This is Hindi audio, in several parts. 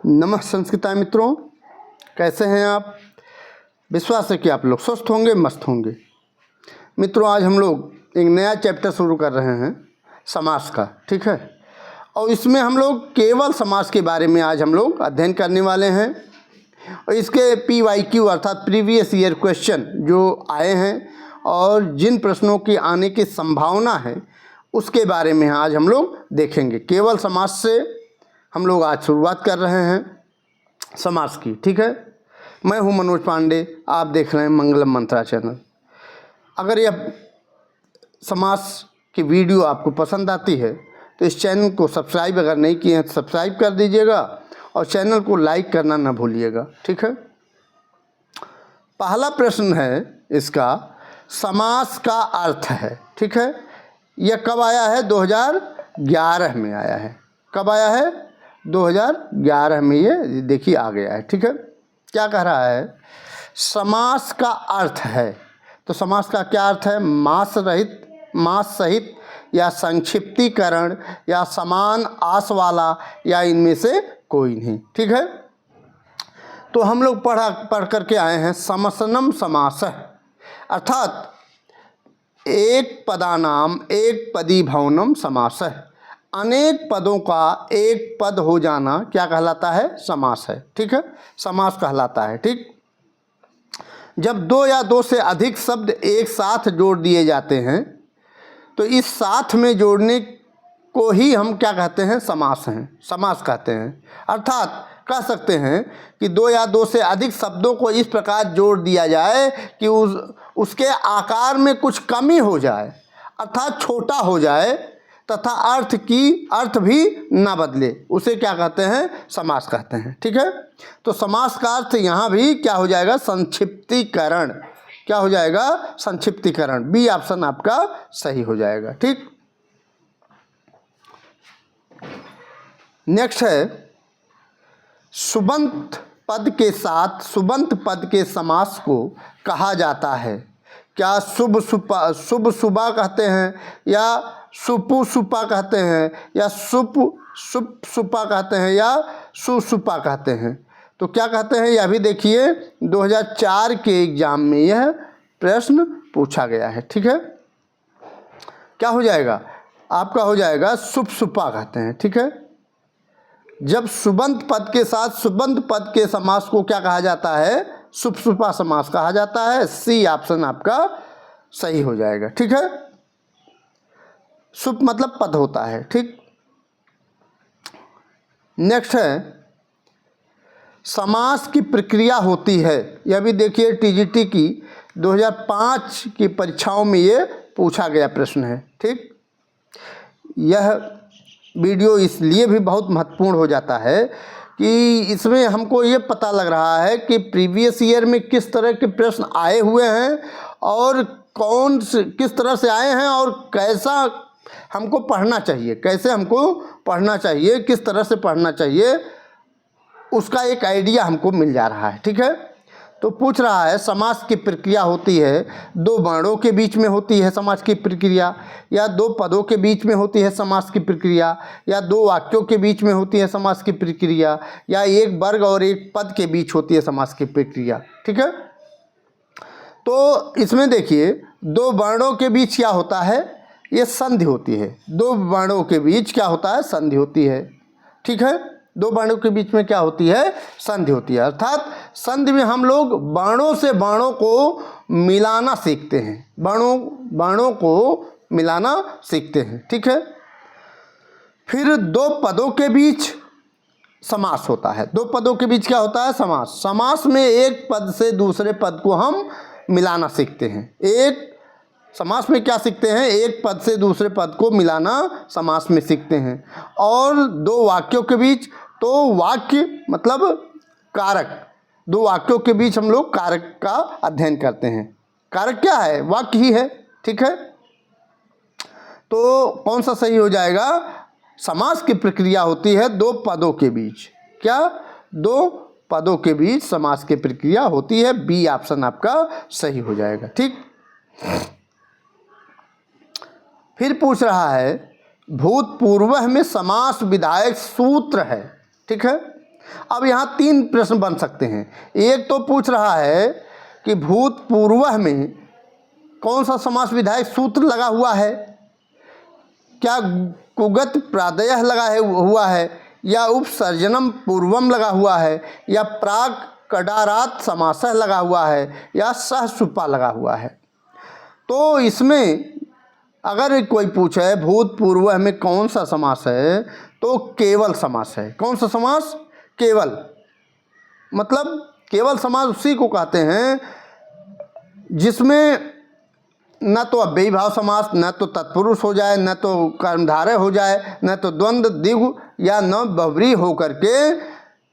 नमः संस्कृताय मित्रों, कैसे हैं आप। विश्वास है कि आप लोग स्वस्थ होंगे, मस्त होंगे। मित्रों, आज हम लोग एक नया चैप्टर शुरू कर रहे हैं समास का, ठीक है। और इसमें हम लोग केवल समास के बारे में आज हम लोग अध्ययन करने वाले हैं। और इसके PYQ अर्थात प्रीवियस ईयर क्वेश्चन जो आए हैं और जिन प्रश्नों की आने की संभावना है उसके बारे में आज हम लोग देखेंगे। केवल समास से हम लोग आज शुरुआत कर रहे हैं समास की, ठीक है। मैं हूं मनोज पांडे, आप देख रहे हैं मंगलम मंत्रा चैनल। अगर यह समास की वीडियो आपको पसंद आती है तो इस चैनल को सब्सक्राइब अगर नहीं किए हैं तो सब्सक्राइब कर दीजिएगा और चैनल को लाइक करना ना भूलिएगा, ठीक है। पहला प्रश्न है इसका, समास का अर्थ है, ठीक है। यह कब आया है? 2011 में आया है। कब आया है? 2011 में ये देखिए आ गया है, ठीक है। क्या कह रहा है? समास का अर्थ है। तो समास का क्या अर्थ है? मास सहित या संक्षिप्तीकरण या समान आस वाला या इनमें से कोई नहीं, ठीक है। तो हम लोग पढ़ करके आए हैं समसनम समास अर्थात एक पदानाम एक पदी भवनम समास। अनेक पदों का एक पद हो जाना क्या कहलाता है? समास है, ठीक है। समास कहलाता है, ठीक। जब दो या दो से अधिक शब्द एक साथ जोड़ दिए जाते हैं तो इस साथ में जोड़ने को ही हम क्या कहते हैं? समास हैं, समास कहते हैं। अर्थात कह सकते हैं कि दो या दो से अधिक शब्दों को इस प्रकार जोड़ दिया जाए कि उसके आकार में कुछ कमी हो जाए, अर्थात छोटा हो जाए तथा अर्थ भी ना बदले, उसे क्या कहते हैं? समास कहते हैं, ठीक है। तो समास का अर्थ यहाँ भी क्या हो जाएगा? संक्षिप्तीकरण। क्या हो जाएगा? संक्षिप्तीकरण। बी ऑप्शन आपका सही हो जाएगा, ठीक। नेक्स्ट है, सुबंत पद के साथ सुबंत पद के समास को कहा जाता है। क्या शुभ सुबह कहते हैं या सुपु सुपा कहते हैं या सुपा कहते हैं या सुपा कहते हैं? तो क्या कहते हैं यह भी देखिए 2004 के एग्जाम में यह प्रश्न पूछा गया है, ठीक है। क्या हो जाएगा? आपका हो जाएगा सुपा कहते हैं, ठीक है। जब सुबंत पद के साथ सुबंत पद के समास को क्या कहा जाता है? सुपा समास कहा जाता है। सी ऑप्शन आपका सही हो जाएगा, ठीक है। सुप मतलब पद होता है, ठीक। नेक्स्ट है, समास की प्रक्रिया होती है। यह भी देखिए TGT की 2005 की परीक्षाओं में ये पूछा गया प्रश्न है, ठीक। यह वीडियो इसलिए भी बहुत महत्वपूर्ण हो जाता है कि इसमें हमको ये पता लग रहा है कि प्रीवियस ईयर में किस तरह के प्रश्न आए हुए हैं और किस तरह से आए हैं और कैसा हमको पढ़ना चाहिए, कैसे हमको पढ़ना चाहिए, किस तरह से पढ़ना चाहिए, उसका एक आइडिया हमको मिल जा रहा है, ठीक है। तो पूछ रहा है समास की प्रक्रिया होती है, दो वर्णों के बीच में होती है समास की प्रक्रिया, या दो पदों के बीच में होती है समास की प्रक्रिया, या दो वाक्यों के बीच में होती है समास की प्रक्रिया, या एक वर्ग और एक पद के बीच होती है समास की प्रक्रिया, ठीक है। तो इसमें देखिए दो वर्णों के बीच क्या होता है? ये संधि होती है। दो वर्णों के बीच क्या होता है? संधि होती है, ठीक है। दो वर्णों के बीच में क्या होती है? संधि होती है। अर्थात संधि में हम लोग वर्णों से वर्णों को मिलाना सीखते हैं, वर्णों को मिलाना सीखते हैं, ठीक है। फिर दो पदों के बीच समास होता है। दो पदों के बीच क्या होता है? समास। समास में एक पद से दूसरे पद को हम मिलाना सीखते हैं। एक समास में क्या सीखते हैं? एक पद से दूसरे पद को मिलाना समास में सीखते हैं। और दो वाक्यों के बीच, तो वाक्य मतलब कारक, दो वाक्यों के बीच हम लोग कारक का अध्ययन करते हैं। कारक क्या है? वाक्य ही है, ठीक है। तो कौन सा सही हो जाएगा? समास की प्रक्रिया होती है दो पदों के बीच। क्या? दो पदों के बीच समास की प्रक्रिया होती है। बी ऑप्शन आपका सही हो जाएगा, ठीक। फिर पूछ रहा है भूतपूर्व में समास विधायक सूत्र है, ठीक है। अब यहाँ 3 प्रश्न बन सकते हैं। एक तो पूछ रहा है कि भूतपूर्व में कौन सा समास विधायक सूत्र लगा हुआ है, क्या कुगत प्रादयः लगा हुआ है, या उपसर्जनम पूर्वम लगा हुआ है, या प्राग कडारात समासः लगा हुआ है, या सहसुपा लगा हुआ है। तो इसमें अगर कोई पूछे भूतपूर्व में कौन सा समास है तो केवल समास है। कौन सा समास? केवल। मतलब केवल समास उसी को कहते हैं जिसमें न तो अव्ययी भाव समास, न तो तत्पुरुष हो जाए, न तो कर्मधारय हो जाए, न तो द्वंद्व द्विगु या न बहुव्रीहि हो करके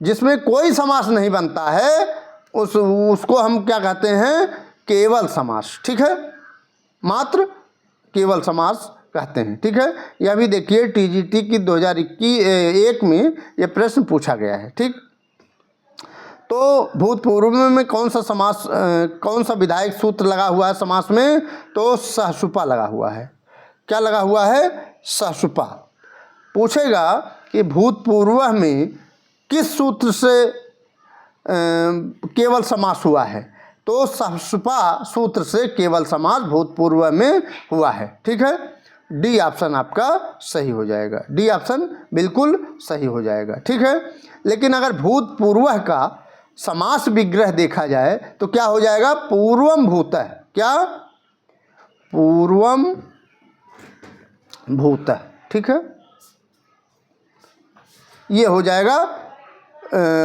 जिसमें कोई समास नहीं बनता है उसको हम क्या कहते हैं? केवल समास। ठीक है, मात्र केवल समास कहते हैं। ठीक है, यह भी देखिए टीजीटी की 2021 में यह प्रश्न पूछा गया है। ठीक, तो भूतपूर्व में कौन सा समास, कौन सा विधायक सूत्र लगा हुआ है समास में? तो सहसुपा लगा हुआ है। क्या लगा हुआ है? सहसुपा। पूछेगा कि भूतपूर्व में किस सूत्र से केवल समास हुआ है? तो सहसुपा सूत्र से केवल समास भूतपूर्व में हुआ है। ठीक है, डी ऑप्शन आपका सही हो जाएगा। डी ऑप्शन बिल्कुल सही हो जाएगा। ठीक है, लेकिन अगर भूतपूर्व का समास विग्रह देखा जाए तो क्या हो जाएगा? पूर्वम भूतः। क्या? पूर्वम भूतः। ठीक है, ये हो जाएगा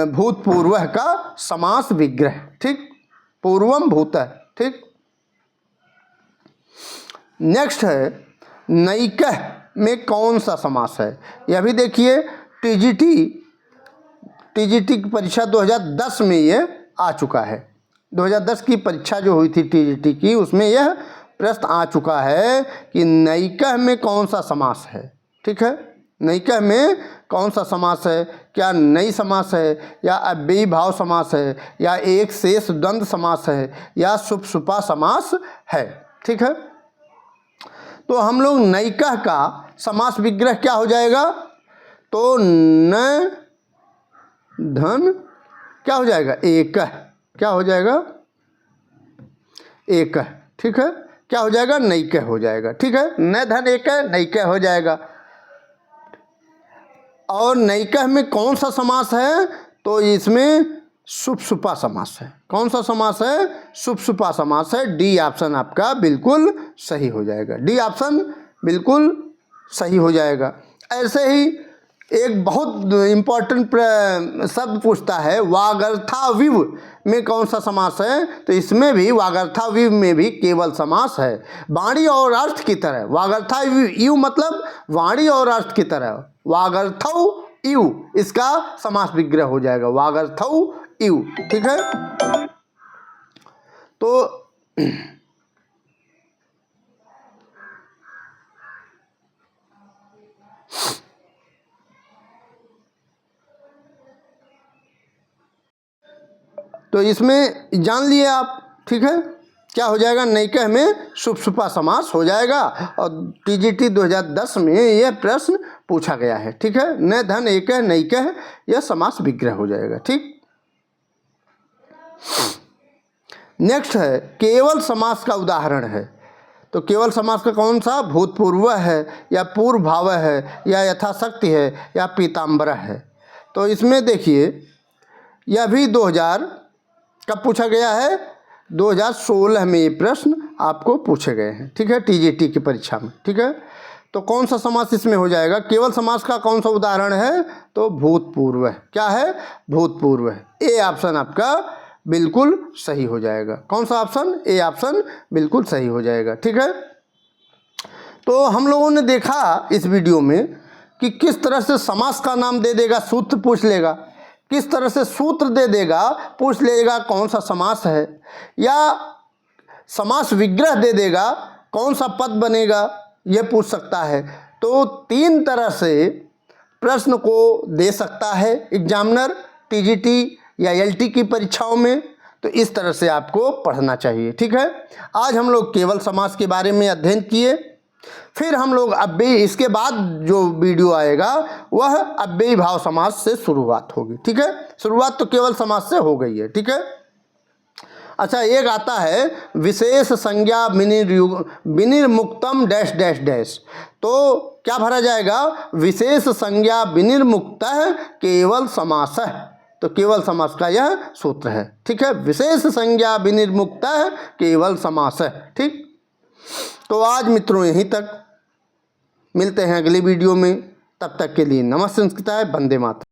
भूतपूर्व का समास विग्रह। ठीक, पूर्वम भूतः। ठीक, नेक्स्ट है नैकः में कौन सा समास है? यह भी देखिए टीजीटी की परीक्षा 2010 में ये आ चुका है। 2010 की परीक्षा जो हुई थी टीजीटी की, उसमें यह प्रश्न आ चुका है कि नैकः में कौन सा समास है। ठीक है, नैकः में कौन सा समास है? क्या नई समास है, या अव्ययी भाव समास है, या एक शेष द्वंद्व समास है, या सुपसुपा समास है? ठीक है, तो हम लोग नैकः का समास विग्रह क्या हो जाएगा? तो न धन क्या हो जाएगा? एकः। क्या हो जाएगा? एकः। ठीक है, क्या हो जाएगा? नैकः हो जाएगा। ठीक है, न धन एकः, नैकः हो जाएगा। और नैकः में कौन सा समास है? तो इसमें सुपसुपा समास है। कौन सा समास है? सुपसुपा समास है। डी ऑप्शन आपका बिल्कुल सही हो जाएगा। डी ऑप्शन बिल्कुल सही हो जाएगा। ऐसे ही एक बहुत इम्पॉर्टेंट शब्द पूछता है वागर्थाविव में कौन सा समास है? तो इसमें भी वागर्थाविव में भी केवल समास है। वाणी और अर्थ की तरह। वागर्थाविव मतलब वाणी और अर्थ की तरह। वागर्थौ इव इसका समास विग्रह हो जाएगा। वागर्थौ इव। ठीक है, तो इसमें जान लिए आप। ठीक है, क्या हो जाएगा? नैकः में सुपसुपा समास हो जाएगा। और टीजीटी 2010 में यह प्रश्न पूछा गया है। ठीक है, न धन एकः नैकः यह समास विग्रह हो जाएगा। ठीक, नेक्स्ट है केवल समास का उदाहरण है। तो केवल समास का कौन सा? भूतपूर्व है, या पूर्व भाव है, या यथाशक्ति है, या पीताम्बरः है। तो इसमें देखिए यह भी 2000 कब पूछा गया है? 2016 में ये प्रश्न आपको पूछे गए हैं। ठीक है, टीजीटी की परीक्षा में। ठीक है, तो कौन सा समास इसमें हो जाएगा? केवल समास का कौन सा उदाहरण है? तो भूतपूर्व। क्या है? भूतपूर्व। ए ऑप्शन आपका बिल्कुल सही हो जाएगा। कौन सा ऑप्शन? ए ऑप्शन बिल्कुल सही हो जाएगा। ठीक है, तो हम लोगों ने देखा इस वीडियो में कि किस तरह से समास का नाम दे देगा, सूत्र पूछ लेगा, किस तरह से सूत्र दे देगा, पूछ लेगा कौन सा समास है, या समास विग्रह दे देगा, कौन सा पद बनेगा, यह पूछ सकता है। तो 3 तरह से प्रश्न को दे सकता है एग्जामिनर टीजीटी या एलटी की परीक्षाओं में। तो इस तरह से आपको पढ़ना चाहिए। ठीक है, आज हम लोग केवल समास के बारे में अध्ययन किए। फिर हम लोग अव्ययी, इसके बाद जो वीडियो आएगा वह अव्ययी भाव समास से शुरुआत होगी। ठीक है, शुरुआत तो केवल समास से हो गई है। ठीक है। अच्छा, एक आता है विशेष संज्ञा विनिर्मुक्तम डैश डैश डैश। तो क्या भरा जाएगा? विशेष संज्ञा विनिर्मुक्त केवल समास। तो केवल समास का यह सूत्र है। ठीक है, विशेष संज्ञा विनिर्मुक्त केवल समास। ठीक, तो आज मित्रों यहीं तक, मिलते हैं अगली वीडियो में। तब तक के लिए नमस्ते संस्कृताय, वंदे मातरम।